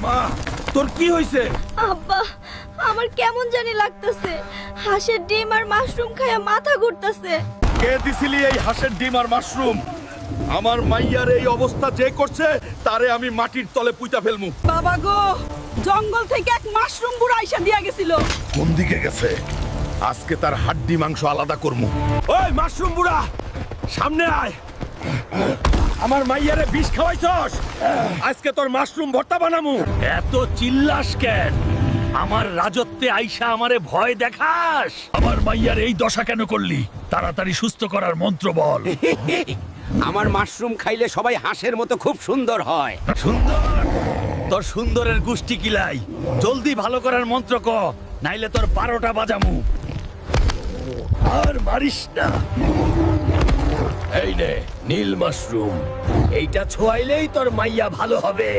মা তোর কি হইছে? আব্বা আমার কেমন জানি লাগতেছে, হাঁসের ডিম আর মাশরুম খায়া মাথা ঘুরতেছে। কে দিছিলি এই হাঁসের ডিম আর মাশরুম? আমার মাইয়ার এই অবস্থা যে করছে তারে আমি মাটির তলে পুইতা ফেলমু। বাবা গো, জঙ্গল থেকে এক মাশরুম বুড়া আইসা দিয়া গেছিল। কোন দিকে গেছে? আজকে তার হাড্ডি মাংস আলাদা করমু। ওই মাশরুম বুড়া, সামনে আয়। আমার মাইয়ারে বিষ খাওয়াইছস, আজকে তোর মাশরুম ভর্তা বানামু। এত চিল্লাস কেন? আমার রাজত্বে আইসা আমারে ভয় দেখাস? আমার মাইয়ার এই দশা কেন করলি? তাড়াতাড়ি সুস্থ করার মন্ত্র বল। আমার মাশরুম খাইলে সবাই হাঁসের মতো খুব সুন্দর হয়। সুন্দর? তোর সুন্দরের গুষ্টি কিলাই। জলদি ভালো করার মন্ত্র ক, নাইলে তোর 12টা বাজামু। আর মারিস না। এই নে নীল মাশরুম, এইটা ছোয়াইলেই তোর মাইয়া ভালো হবে।